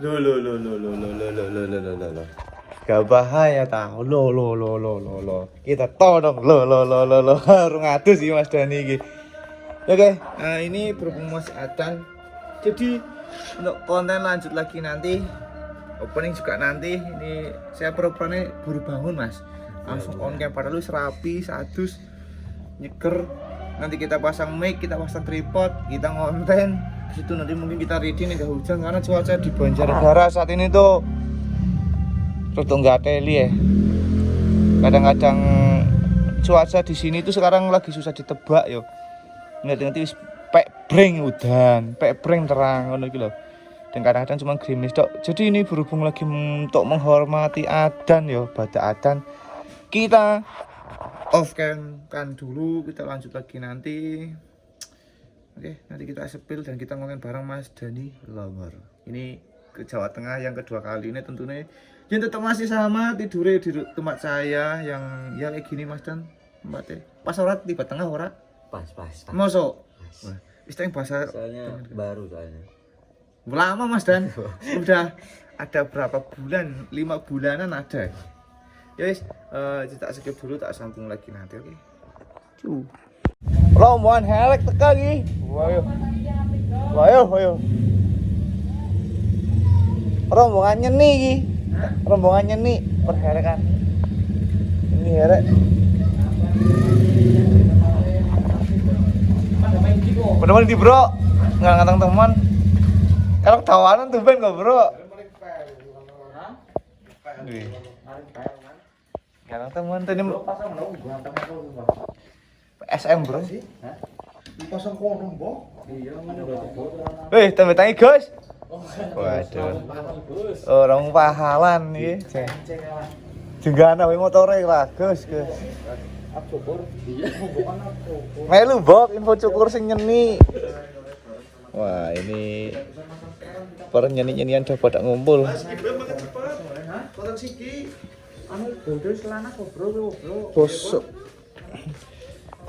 Lo. Gak bahaya tahu lo. Kita todong lo. Harus ngadu sih Mas Dani iki. Oke, nah ini berhubung Mas Adan. Jadi untuk konten lanjut lagi nanti opening juga nanti ini saya propernya baru bangun Mas. Langsung on cam padahal lu serapi, sadus, nyeger. Nanti kita pasang mic, kita pasang tripod, kita ngonten. Situ nanti mungkin kita ready nih gak hujan karena cuaca di Banjarnegara saat ini tuh terus nggak teli ya. Kadang-kadang cuaca di sini tuh sekarang lagi susah ditebak yo. Nanti pek breng udan, pek breng terang ngono iki lho. Dan kadang-kadang cuma gerimis tok. Jadi ini berhubung lagi untuk menghormati adan yo, baca adan. Kita off cam kan dulu, kita lanjut lagi nanti. Oke, nanti kita sepil dan kita ngomongin bareng Mas Dani Lover. Ini ke Jawa Tengah yang kedua kali ini tentunya yang tetap masih sama tidurnya di tempat saya yang ya kayak gini Mas Dan tempatnya. Pas ora tiba tengah ora? Pas. Mosok. Istilah bahasa soalnya baru soalnya. Lama Mas Dan. Udah ada berapa bulan? 5 bulanan ada. Ya wis, kita skip dulu tak sambung lagi nanti oke. Rombongan helek teka iki. Wayo. Rombongan nyeni iki. Rombongan nyeni perhelekan. Ini herek. Bener-bener di bro, nggak ngatang teman. Kalau tawanan tuh ben kok bro. Ngatang teman tadi SM bro. Pasang kono, Mbok. Weh, tambah tangi guys. Waduh. Orang pahalan iki. Jenggana wae motore lah, Gus. Melu bok info cukur sing nyeni. Wah, ini pernyeni-nyenian udah pada ngumpul. Potong siki. Anu bodoh celana kok, Bro. Bosok.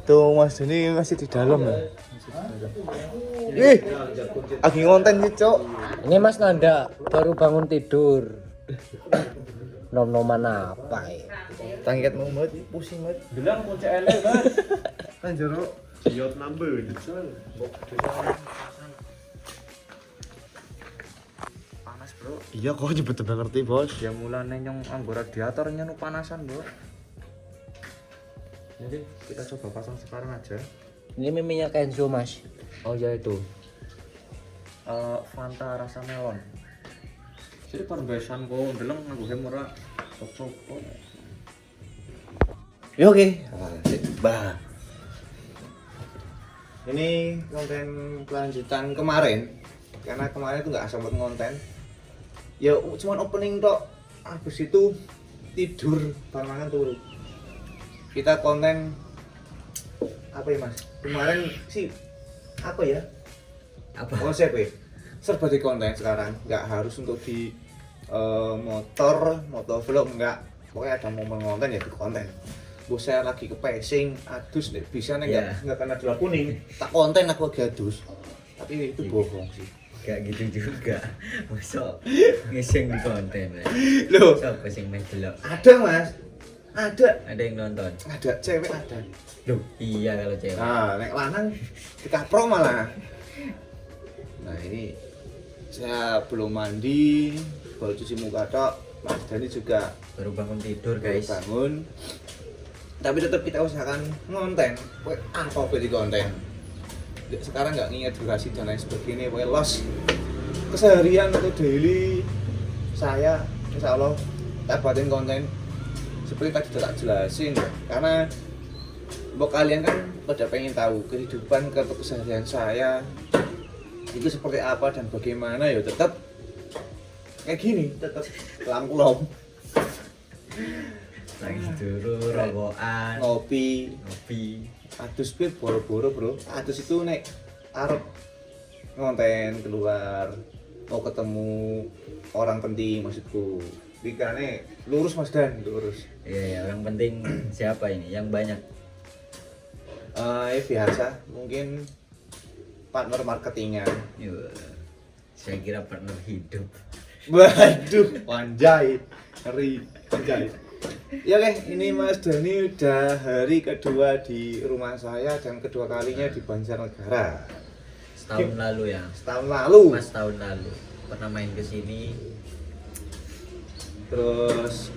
Tuh Mas ini masih di dalam ya. Ih, lagi ngonten nih, Cok. Ini Mas Nanda baru bangun tidur. Nom-noman apa ya? Tangket mau banget, pusing banget. Bilang kunci ele, Mas. Kan jero. Siot nambah. Panas, Bro. Iya, kok betul ngerti, Bos. Ya mulane nyong anggo radiator nyenu panasan, Bro. Jadi kita coba pasang sekarang aja. Ini miminya Kenzo Mas. Oh ya itu. Fanta rasa melon. Jadi perbesan kok ndeleng nganggo hemora. Cocok. Ya oke. Bah. Ini konten kelanjutan kemarin. Karena kemarin itu nggak sempat ngonten. Ya cuman opening tok. Habis itu tidur barengan turu. Kita konten apa ya Mas? Kemarin sih apa ya? Apa? Konsep ya? Serba di konten sekarang. Nggak harus untuk di motovlog enggak. Pokoknya ada momen konten ya di konten. Bos saya lagi ke pacing, adus nih bisa nih nggak kena dolar kuning. Tak konten aku lagi adus. Tapi itu bohong sih. Gak gitu juga. Masuk ngising di konten. Loh, Siapa sing main delok? ada Mas. Ada Ada yang nonton. ada cewek ada. Loh, iya kalau cewek. Nah, nek lanang dikapro malah. Nah, ini saya belum mandi, baru cuci muka tok. Mas Dani juga Baru bangun tidur, baru guys. bangun. Tapi tetap kita usahakan ngonten. Pokoknya apa di konten. Sekarang nggak nginget durasi dan lain sebagainya. Pokoknya los keseharian atau daily saya insya Allah tak buatin konten seperti tadi sudah tak jelasin. Karena buat kalian kan pada pengen tahu kehidupan keseharian saya itu seperti apa dan bagaimana, ya tetap kayak gini, tetap langkulom Lagi dulu rokokan, ngopi ngopi. adus gue boro-boro bro. Adus itu nek arep ngonten keluar mau ketemu orang penting maksudku pikirannya lurus Mas Dan, lurus. Iya, yang penting siapa ini? Yang banyak. Biasa mungkin partner marketingnya. Yo, saya kira partner hidup. Waduh, panjai, ngeri, panjai. Ya oke, ini Mas Dani udah hari kedua di rumah saya dan kedua kalinya di Banjarnegara. Setahun lalu ya. Setahun lalu. Mas tahun lalu pernah main ke sini. Terus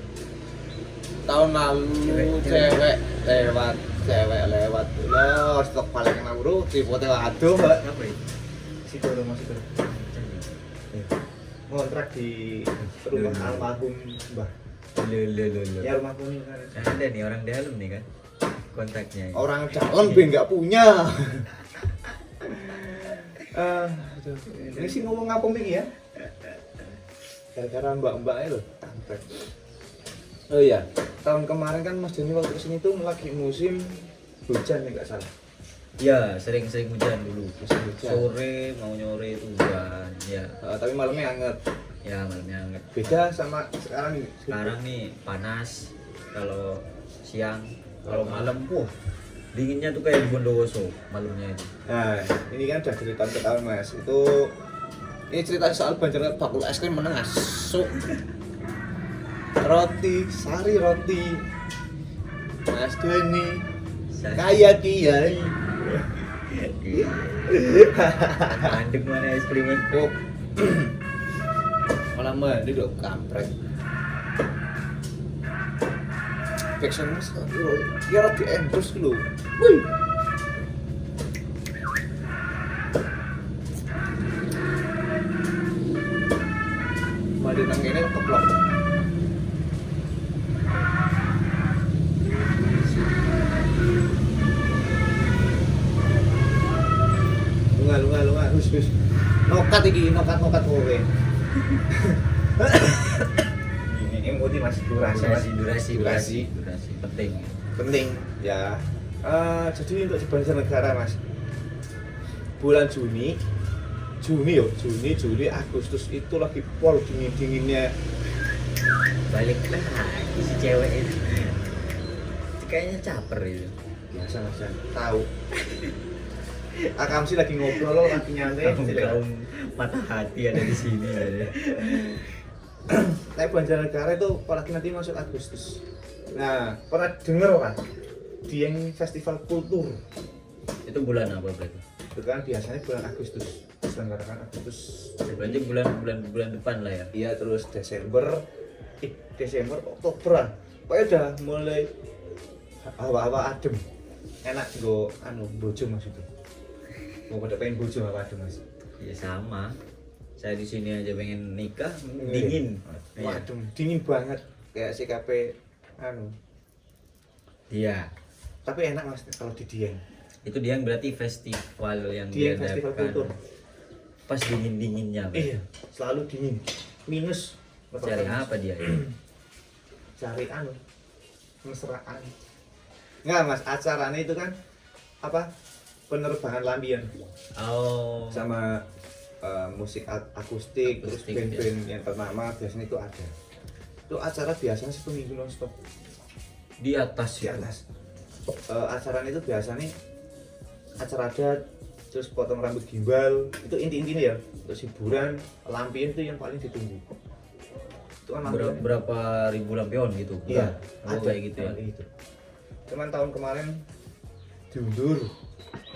tahun lalu Cewek cewek lewat loh, stok paling enak bro, tipe-tipe aduh mbak. Apa itu? Situ rumah situ. Ngontrak di rumah almarhum Mbah. Lo. Ya rumah kuning kan. Ada nih orang dalam nih kan kontaknya. Orang dalam be nggak punya. Aduh. Ini sih ngomong apa nih ya? Gara-gara mbak-mbak itu kampret. Oh iya, tahun kemarin kan Mas Dani waktu kesini tuh lagi musim hujan ya nggak salah. Ya, sering-sering hujan dulu. Musim hujan. Sore mau nyore itu hujan. Ya, Tapi malamnya hangat. ya malamnya hangat. Beda sama sekarang nih. Sekarang nih panas kalau siang, kalau malam dinginnya tuh kayak di Bondowoso malamnya itu. Nah, ini kan udah dari tahun ke tahun Mas. Ini cerita soal Banjarnegara bakul es krim meneng asuk. Roti, sari roti. Mas Dani kaya kiai. Mandek mana es krimnya? Oh. Malah mandi dong kampret. Backsound Mas. Ya roti endorse dulu. Wih. Mandi nang kene keplok. Lunga, hus. Nokat iki, nokat kowe. Ini mudi Mas durasi penting ya. Jadi untuk di Banjarnegara Mas, bulan Juni, Juli, Agustus itu lagi pol dinginnya. Balik lagi si cewek itu. Kayaknya caper itu. Biasa Mas, tahu. Akam sih lagi ngobrol, lagi nyantai. Kaum patah hati ada di sini ya. Naik Banjarnegara itu apalagi nanti masuk Agustus. Nah, pernah denger kan? Dieng Festival Kultur. Itu bulan apa berarti? Itu kan biasanya bulan Agustus. Diselenggarakan Agustus. Berarti bulan depan lah ya. Iya, terus Desember, Oktober. Pokoknya udah mulai hawa-hawa adem. Enak go bojo Mas itu. Mau pada pengen bojo apa adem Mas? Ya sama. Saya di sini aja pengen nikah dingin. Waduh, dingin banget kayak CKP Iya. Tapi enak Mas kalau di Dieng. Itu dia berarti festival yang Dieng Festival Kultur. Pas dingin-dinginnya. Iya, selalu dingin. Minus. Cari apa dia? Cari mesraan. Enggak Mas, acaranya itu kan apa? Penerbangan lampion. Oh. Sama musik akustik, terus Akustik, band-band yang ternama biasanya itu ada. Itu acara biasanya satu minggu nonstop Di atas. di atas. Acaranya itu biasanya acara adat, terus potong rambut gimbal, itu inti-intinya ya. Terus hiburan, lampion itu yang paling ditunggu. Itu kan lampion. Berapa ribu lampion gitu? Iya, ada kayak gitu ya. Gitu. Cuman tahun kemarin diundur,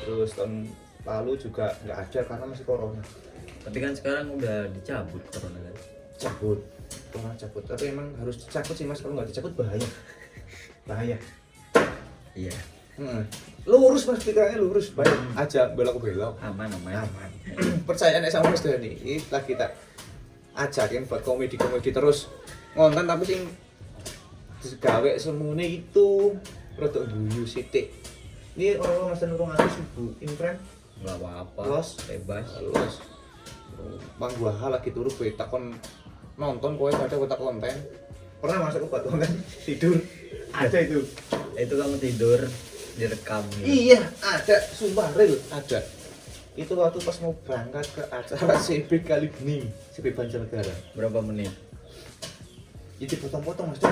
terus tahun lalu juga nggak ada karena masih corona. Tapi kan sekarang udah dicabut corona kan. Corona cabut. Tapi emang harus dicabut sih Mas, kalau nggak dicabut bahaya. Iya. Lurus Mas, pikirannya lurus, baik aja belok. Aman. Percaya nek sama Mas Dani, ini lagi kita ajakin buat komedi terus ngonten tapi sing gawe semune itu produk guyu sithik. Ini orang Mas Dani 200.000 imprint. Enggak apa-apa. Los. Bebas. Bang gua lagi turu kowe takon nonton kowe ada kotak konten. Pernah masuk ke buat konten tidur. Ada itu. Itu kamu tidur direkam gitu. Iya, ada, sumpah real ada. Itu waktu pas mau berangkat ke acara CB kali ini, CB Banjarnegara. Berapa menit? Itu dipotong-potong Mas.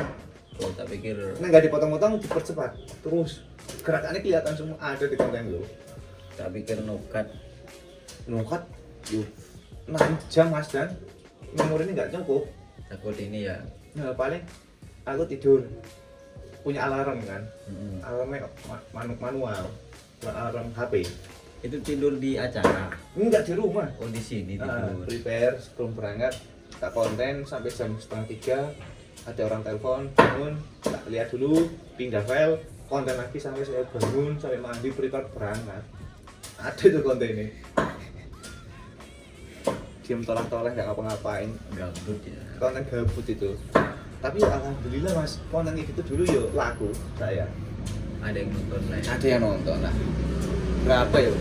Oh, tak pikir Nah, nggak dipotong-potong, dipercepat. Terus gerakannya kelihatan semua ada di konten lo. nokat. Nokat, yuk 6 jam Mas Dan. memori ini nggak cukup. Takut ini ya. Nah paling aku tidur punya alarm kan, Mm-mm. alarmnya manual, bukan alarm HP. Itu tidur di acara. Enggak di rumah. Oh di sini Nah, tidur. prepare sebelum berangkat, tak konten sampai jam 2:30, ada orang telepon, bangun, tak lihat dulu, pindah file, konten lagi sampai saya bangun, sampai mandi, prepare berangkat. Ada itu kontennya. Diam tolak-tolak nggak ngapa-ngapain, Gabut ya. konten gabut itu. Tapi ya alhamdulillah mas, konten gitu dulu yuk laku saya. Ada yang nonton lah ya. Ada yang nonton lah. Berapa ya?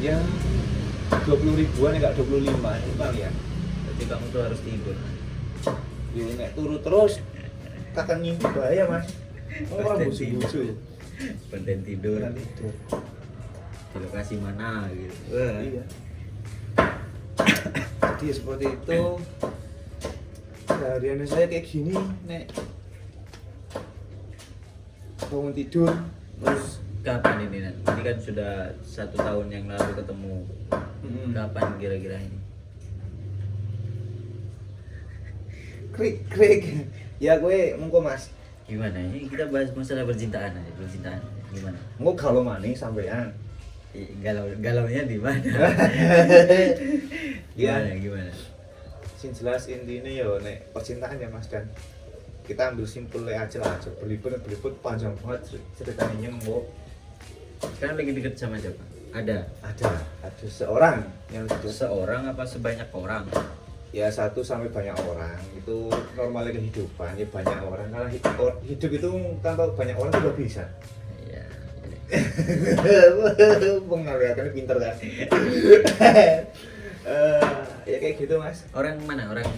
Ya 20 ribuan ya, nggak 25 itu bang ya. Berarti kamu tuh harus tidur. Ya nek turu terus kakak ngimpi bahaya mas. Orang Konten busu-busu. Konten tidur Konten tidur. di lokasi mana gitu. Wah. Iya. Jadi seperti itu. Seharian saya kayak gini, nek bangun tidur terus Kapan ini Nan? Ini kan sudah 1 tahun yang lalu ketemu. Kapan kira-kira ini? krik. Ya gue mengko mas. Gimana ini kita bahas masalah percintaan aja, percintaan. Gimana? Mengko kalau maning sampean. Galaunya di mana? Ya. Gimana? Sing jelas intinya yo nek percintaan ya mas, dan kita ambil simpulnya aja lah, belibet panjang banget ceritanya nyemuk. Sekarang lagi deket sama siapa? Ada seorang yang sudah Seorang apa sebanyak orang? ya 1 sampai banyak orang, itu normalnya kehidupan ya, banyak orang karena hidup itu tanpa banyak orang juga bisa. Iya. Pengalihkan pinter kan. Ya kayak gitu mas. Orang mana? Orang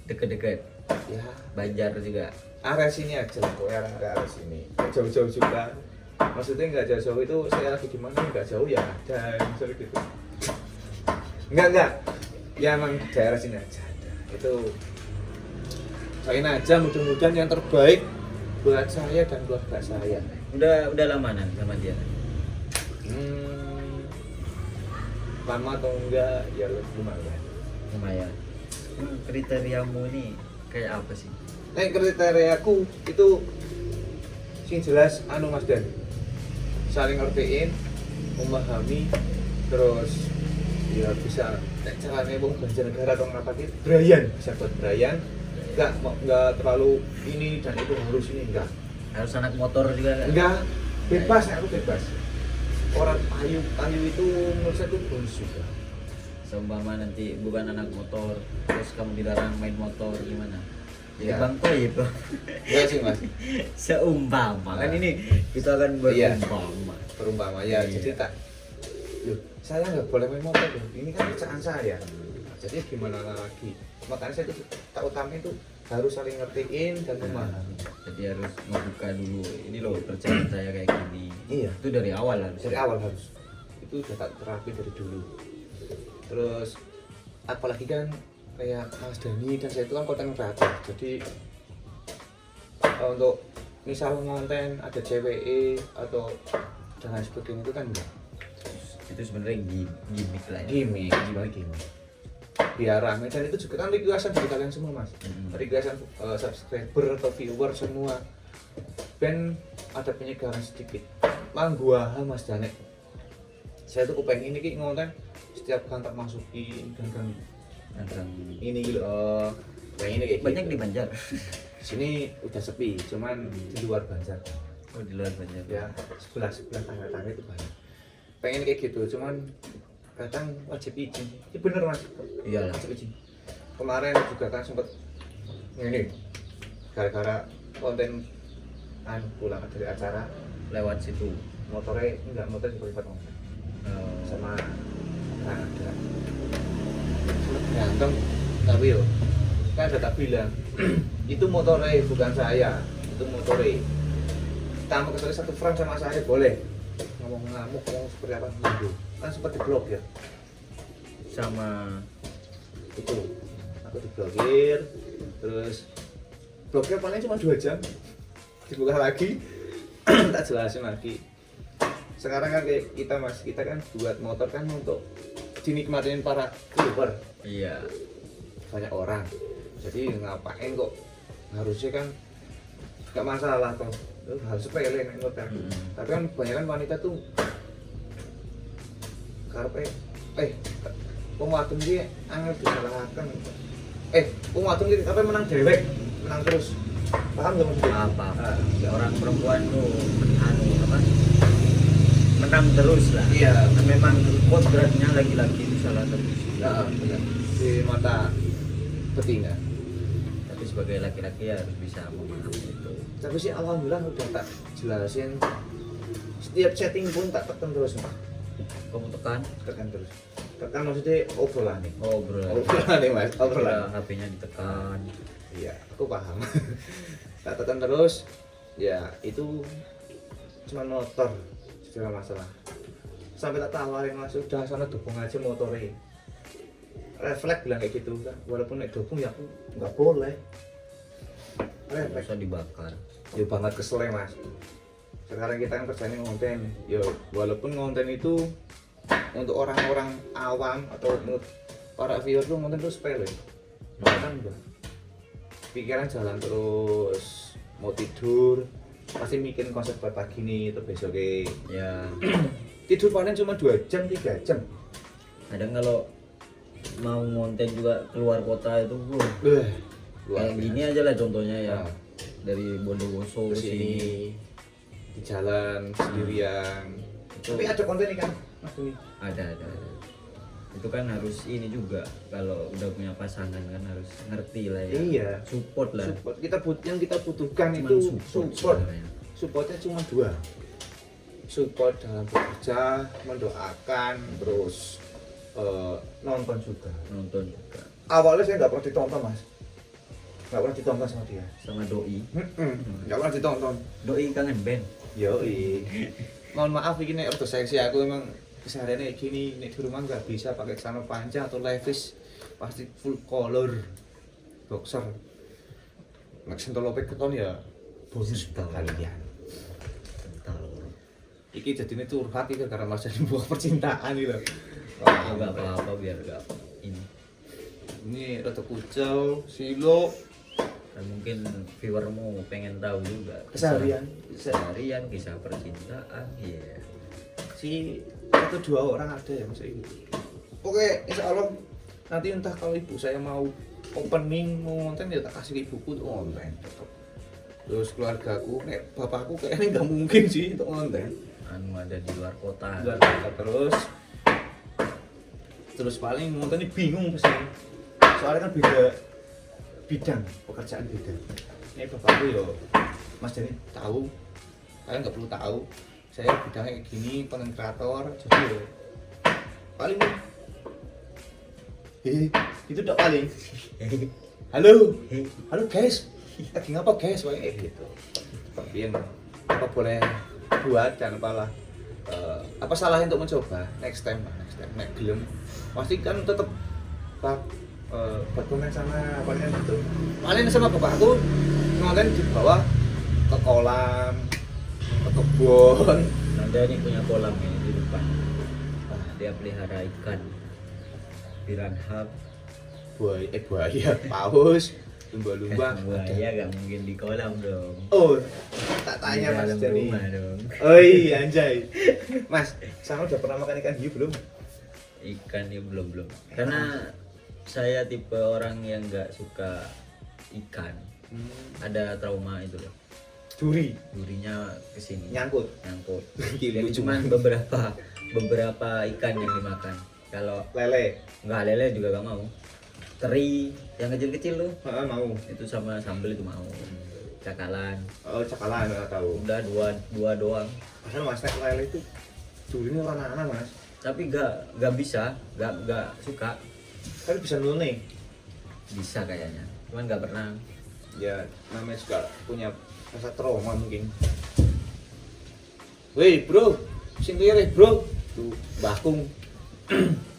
deket-deket. Ya Banjar juga. area sini aja lah, pokoknya area sini. Nggak jauh-jauh juga. Maksudnya nggak jauh-jauh itu saya lagi di mana nggak jauh ya ada misalnya gitu. Enggak. Ya emang daerah sini aja ada. Itu doain aja mudah-mudahan yang terbaik buat saya dan keluarga saya. Udah lama Nan sama dia. Lama atau enggak ya lumayan. Lumayan. Kriteriamu ini kayak apa sih? Kriteriaku itu sing jelas anu Mas Dan, saling ngertiin, memahami, terus ya bisa caranya wong Banjarnegara atau ngapa gitu, Brian bisa buat Brian, nggak terlalu ini dan itu harus ini enggak Harus anak motor juga kan? enggak bebas, aku bebas. Orang payu itu menurut saya itu bonus juga. Seumpama nanti bukan anak motor, terus kamu dilarang main motor gimana? Iya. Bang Toib. Enggak sih Mas, Seumpama kan ini kita akan Iya. berumpama. perumpama ya. Iya. Jadi tak, loh, saya nggak boleh main motor loh. Ini kan kerjaan saya. Jadi gimana lagi? Makanya saya itu tak utama itu harus saling ngertiin dan memahami. Jadi harus membuka dulu. Ini loh kerjaan saya kayak gini. Iya. Itu dari awal harus. Dari awal harus. Itu udah tak terapi dari dulu. Terus apalagi kan kayak Mas Dani dan saya itu kan konten kreator. Jadi untuk misal konten ada CWE atau dan lain sebagainya itu kan enggak. Itu sebenarnya gimmick lah ya. Gimmick, gimana gimmick? Biar rame, dan itu juga kan requestan dari kalian semua mas. Requestan subscriber atau viewer semua. Ben ada penyegaran sedikit. Mang gua mas Danek. Saya tuh kepengen ini ngonten setiap kan tak masukin kan ini gitu. Pengen ini kayak Banyak gitu. di Banjar. Sini udah sepi, cuman di luar Banjar. Oh di luar Banjar. Ya sebelah tangga itu banyak. Pengen kayak gitu, cuman kadang wajib izin. Ini bener mas. Iyalah. Wajib izin. Kemarin juga kan sempet ini gara-gara konten pulang dari acara Lewat situ. motornya motor juga sama ada sempet berantem, tapi yo kan ada tak bilang itu motornya bukan saya, itu motornya tambah kecuali 1 frank sama saya boleh ngomong ngamuk ngomong seperti apa gitu kan sempat diblok ya Sama itu aku diblokir, terus blokir paling cuma 2 jam dibuka lagi tak jelasin lagi. Sekarang kan kayak kita mas, kita kan buat motor kan untuk dinikmatin para viewer. iya. banyak orang. Jadi ngapain kok, harusnya kan nggak masalah toh, itu hal sepele nek menurut aku. Tapi kan kebanyakan wanita tuh karepe wong wadon iki angel disalahkan. Wong wadon iki karepe menang dewek, menang terus. Paham nggak maksudnya? Apa? Orang perempuan tuh menang terus lah. Iya. Memang kodratnya laki-laki itu salah terus. Nah, benar. Di mata betina. Tapi sebagai laki-laki ya harus bisa memahami itu. Tapi sih alhamdulillah udah tak jelasin. Setiap setting pun tak tekan terus, Mas. Kamu tekan? Tekan terus. Tekan maksudnya obrolan nih. Oh, bro. Obrolan nih, Mas. Obrolan. HP-nya ditekan. Iya, aku paham. Tak tekan terus. Ya, itu cuma motor segala masalah. Sampai tak tawarin, Mas, udah sana dukung aja motornya. Refleks bilang kayak gitu, walaupun naik dukung ya aku nggak boleh. Refleks. Bisa dibakar. Ya banget kesel ya, Mas. Sekarang kita kan kerjanya ngonten. Ya walaupun ngonten itu untuk orang-orang awam atau untuk para viewer tuh ngonten tuh sepele. Kan udah pikiran jalan terus, mau tidur pasti mikirin konsep buat pagi nih atau besoknya. Ya, Tidur paling cuma 2 jam 3 jam. kadang kalau mau ngonten juga keluar kota itu kayak gini aja lah contohnya ya. Nah. Dari Bondowoso ke sini. Di jalan sendirian. Tapi ada konten nih kan, Mas Dwi? Ada. Itu kan harus ini juga, kalau udah punya pasangan kan harus ngerti lah ya. Iya. Support lah. Support yang kita butuhkan Cuman itu support support. sebenarnya. Supportnya cuma 2. Support dalam bekerja, mendoakan, terus nonton juga. Nonton juga Awalnya saya nggak pernah ditonton, Mas. Nggak pernah ditonton sama dia. sama doi. Nggak pernah ditonton. Doi kangen band. Yoi. Mohon maaf ini nek ordo seksi aku emang kesehariannya gini, nek di rumah nggak bisa pakai celana panjang atau levis, pasti full color boxer. Nek sentuh lopek keton ya bonus kalian. Kental. Iki jadinya curhat iki karena masa buah percintaan iki lho. Oh, nggak apa-apa biar nggak ini. Ini rada kucel, silo, Dan mungkin viewermu pengen tahu juga keseharian. keseharian, kisah percintaan. Iya. Si 1-2 orang ada yang masuk ini. Oke, insya Allah nanti entah kalau ibu saya mau opening mau konten ya tak kasih ibuku untuk konten tetap. Terus keluargaku, nek bapakku kayaknya nggak mungkin sih untuk konten. Anu ada di luar kota. Terus paling konten ini bingung pasti. Soalnya kan beda bidang pekerjaan beda. Ini bapakku yo, Mas Dani tahu, kalian nggak perlu tahu. Saya bidangnya kayak gini, konten kreator, jadi yo paling itu udah paling. Halo guys, lagi ngapa guys? Kayak gitu. Tapi apa boleh buat dan apalah. Apa salahnya untuk mencoba next time nek gelem pasti kan tetap berkomen sama apanya gitu. Paling sama bapakku ngonten di bawah ke kolam, ke kebun. Ada nih punya kolam ini di depan. Dia pelihara ikan piranha. Buaya, paus, lumba-lumba. Buaya gak mungkin di kolam dong. Oh, tak Di tanya Mas dalam Dani. rumah dong. Oi, anjay. Mas, sama udah pernah makan ikan hiu belum? Ikan ya belum. Karena saya tipe orang yang nggak suka ikan. Ada trauma itu loh. Durinya kesini. Nyangkut. Jadi cuma beberapa ikan yang dimakan. Kalau Lele. nggak lele juga gak mau. Teri yang kecil-kecil tuh. Mau. Itu sama sambel itu mau. Cakalan. Oh, cakalan enggak tahu. Udah dua doang. Padahal Mas nek lele itu durinya warna-warna, Mas. Tapi nggak bisa, nggak suka. Kan bisa nulung. Bisa kayaknya. Cuman nggak pernah. Ya, namanya juga punya rasa trauma mungkin. Woi, bro. Sing kiri, bro. Tuh, Bakung.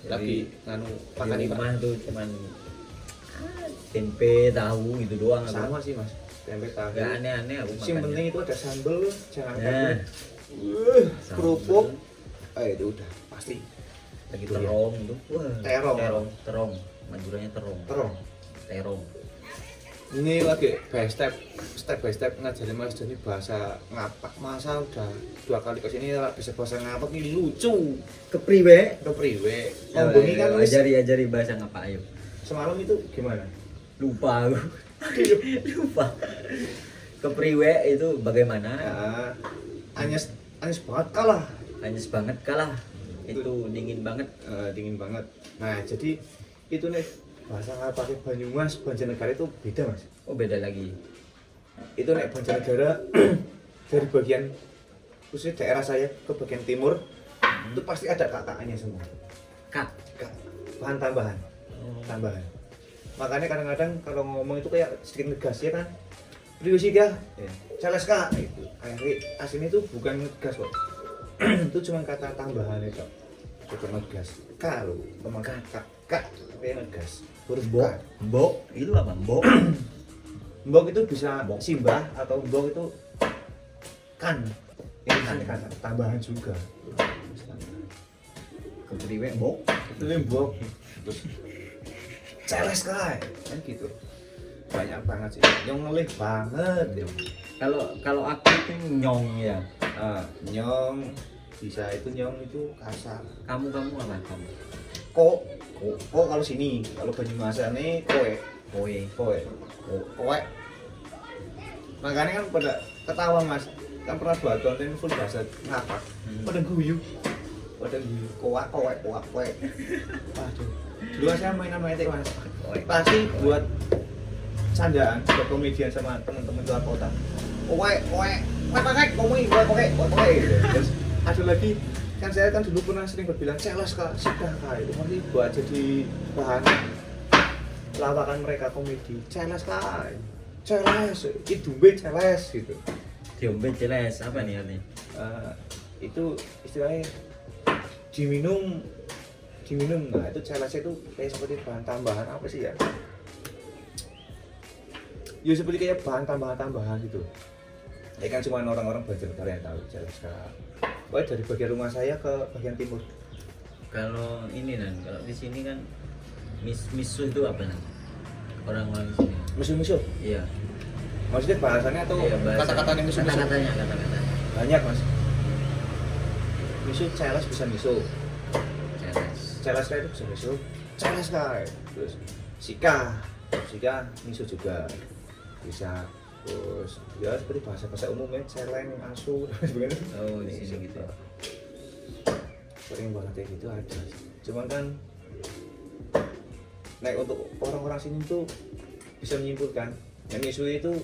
Lagi nganu makan Di ikan. rumah tuh cuman tempe, tahu gitu doang. Sama sih, Mas. Tempe tahu. Gak aneh-aneh aku Yang makannya. penting itu ada sambel, jangan Nah, lupa. sambel. Kerupuk. Itu udah pasti. Lagi Durian. terong tuh. Wah, Terong. terong. Maduranya terong. Terong. terong. Ini lagi step by step ngajarin Mas Dani bahasa ngapak. Masa udah 2 kali kesini bisa bahasa ngapak ini lucu. Kepriwe? Kepriwe. Ngomongin kan wis ajari bahasa ngapa ayo. semalam itu gimana? Lupa aku. Lupa. Kepriwe itu bagaimana? Ya, anyes banget kalah. Anyes banget kalah. Itu dingin banget. Dingin banget. Nah, jadi itu nih bahasa ngapak Banyumas, Banjarnegara itu beda, Mas. Oh, beda lagi. Itu nek Banjarnegara dari bagian khususnya daerah saya ke bagian timur itu pasti ada kata-katanya semua. Kak. Bahan tambahan. Tambahan. Makanya kadang-kadang kalau ngomong itu kayak sedikit ngegas ya kan. Priwisi ya. Celes kak itu. Akhirnya aslinya itu bukan ngegas kok. Itu cuma kata tambahan itu. Bukan ngegas. Kalau teman kak kayak ngegas. Huruf Mbok. Mbok itu apa? Mbok. Mbok itu bisa simbah atau mbok itu kan. Ini kan kata tambahan juga. Kepriwe mbok. Itu mbok. Terus celes kak kan gitu. Banyak banget sih. Yang ngelih banget ya. Kalau aku itu nyong ya. Nyong bisa itu nyong itu kasar. Kamu apa kamu? Kok kalau sini kalau Banyumasan nih kowe makanya kan pada ketawa Mas kan pernah buat konten full bahasa ngapak pada guyu kowe aduh dulu saya mainan metik Mas pasti buat candaan buat komedian sama teman-teman luar kota kowe terus ada lagi kan saya kan dulu pernah sering berbilang celes kak sudah kak itu nanti buat jadi bahan lawakan mereka komedi celes kak celes itu celes gitu Diombe celes apa nih artinya? Itu istilahnya diminum nah itu celes itu kayak seperti bahan tambahan apa sih ya seperti kayak bahan tambahan gitu ya kan cuma orang-orang Banjarnegara yang tahu celes kak. Pokoknya dari bagian rumah saya ke bagian timur. Kalau ini kalau di sini kan misuh itu apa nih? Orang-orang di sini. Misuh. Iya. Maksudnya bahasanya atau Iya, kata-katanya misuh? Kata-katanya. Banyak mas. Misuh celes bisa misuh. Celes kayak itu bisa misuh. Celes kayak. Terus sika misuh juga bisa. Terus ya seperti bahasa umumnya celeng, asu dan sebagainya. Oh di sini gitu. Sering banget kayak gitu ada. Cuman kan untuk orang-orang sini tuh bisa menyimpulkan yang misu itu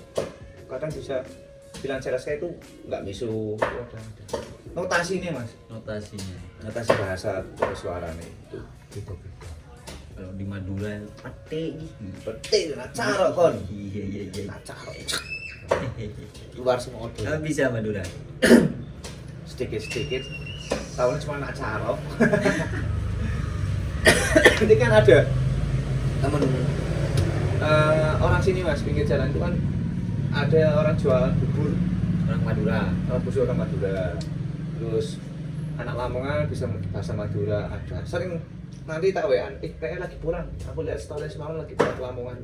kadang bisa bilang celes kayak itu nggak misu. Notasinya mas. Notasi bahasa atau suaranya itu beda-beda. Kalau di Madura pete nacaro kon. Iya. Nacaro. Luar semua odol. Kamu bisa Madura? Sedikit. Tahunya cuma nacaro. Ini kan ada temen orang sini mas pinggir jalan itu kan ada orang jualan bubur Orang Madura. orang Madura. Terus anak Lamongan bisa bahasa Madura ada. Sering nanti tak WA, kayaknya lagi pulang. Aku lihat story semalam lagi buat Lamongan.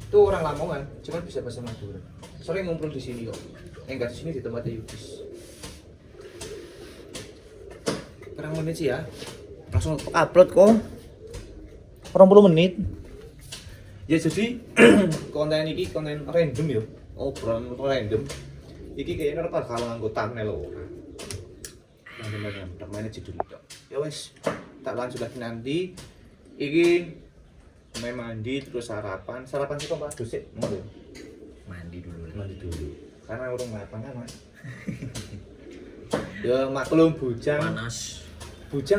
Itu orang Lamongan, cuman bisa bahasa Madura. Sering ngumpul di sini kok. Enggak di sini di tempatnya Yudis. Kurang menit sih ya. Langsung upload kok. 40 menit. Ya jadi konten ini konten random ya. Obrolan random. Iki kayaknya rata kalau nganggo thumbnail lho. Random tak main judul itu. Ya wes. Tak lanjut lagi nanti iki mandi terus sarapan sih kok Pak Dusik Mandi dulu karena urung makan kan mas. Ya maklum bujang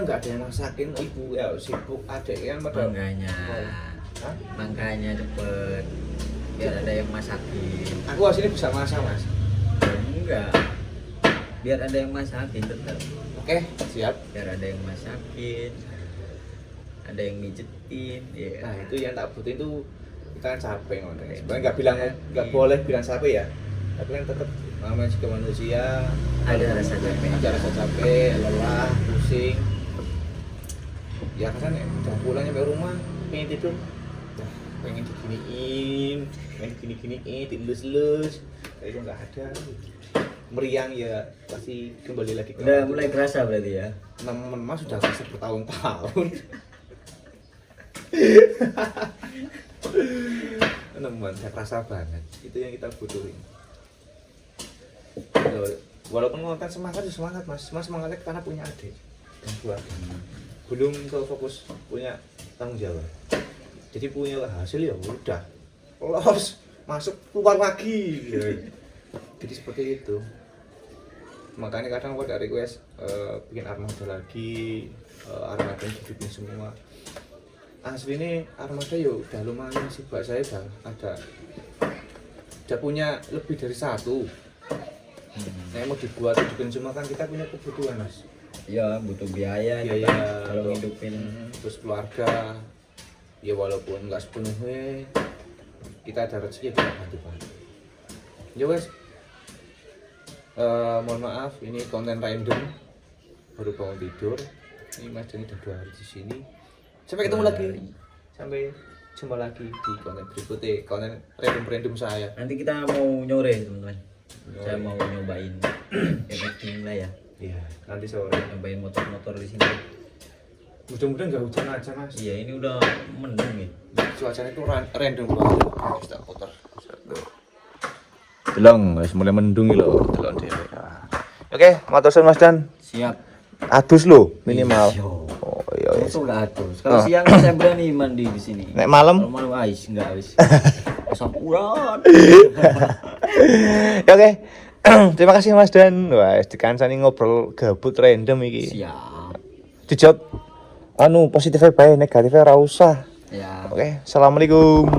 nggak ada yang masakin ibu ya sibuk adek kan pada makanya cepet biar ada yang masakin. Aku aslinya bisa masak mas. Enggak, biar ada yang masakin tetap. Oke, siap. Biar ada yang masakin, ada yang mijetin. Ya. Nah itu yang tak butuh itu kita kan capek ngono. Sebenarnya nggak boleh bilang capek ya. Tapi kan tetap namanya juga manusia. Ada rasa capek, lelah, pusing. Ya kan udah pulang nyampe rumah, pengen tidur. Nah, pengen diginiin, dilus-lus, itu nggak ada. Meriang ya pasti kembali lagi ke Udah mulai kerasa berarti ya. teman mas sudah selesai bertahun-tahun. Teman saya kerasa banget, itu yang kita butuhin. Walaupun konten semangat ya semangat mas semangatnya karena punya adik dan keluarga. Belum ke fokus punya tanggung jawab. Jadi punya hasil ya udah lolos masuk keluar lagi gitu. Jadi seperti itu. Makanya kadang aku ada request bikin armada lagi, armada hidupin semua. Asli ini armada ya udah lumayan sih, Mbak. Saya udah punya lebih dari satu. Saya mau dibuat hidupin semua kan kita punya kebutuhan mas. Ya butuh biaya Biaya kalau untuk- ngidupin. terus keluarga. Ya walaupun nggak sepenuhnya kita ada rezeki kita bantu-bantu. Ya wes. Mohon maaf ini konten random baru bangun tidur. Ini mas Dani udah 2 hari di sini. Sampai ketemu lagi. Sampai jumpa lagi di konten berikutnya, konten random saya. Nanti kita mau nyore teman-teman. Saya mau nyobain editing lah ya. Iya, nanti sore. Nyobain motor-motor di sini. Mudah-mudahan nggak hujan aja mas. Iya ini udah mendung ya. Cuacanya itu random banget. Kita kotor. Delong, wis mulai mendung lho, delok dhewe. Oke, matur suwun Mas Dan. Siap. Adus lho minimal. Iya. Oh iya. Itu nggak atus. Kalau siang saya berani mandi di sini. Nek malam? Kalau malam ais nggak ais. Sampuran. Ya, oke. Terima kasih Mas Dan. Wah, dikancani ngobrol gabut random iki. Siap. Dijot positifnya bae, negatifnya ora usah. Ya. Oke, assalamualaikum.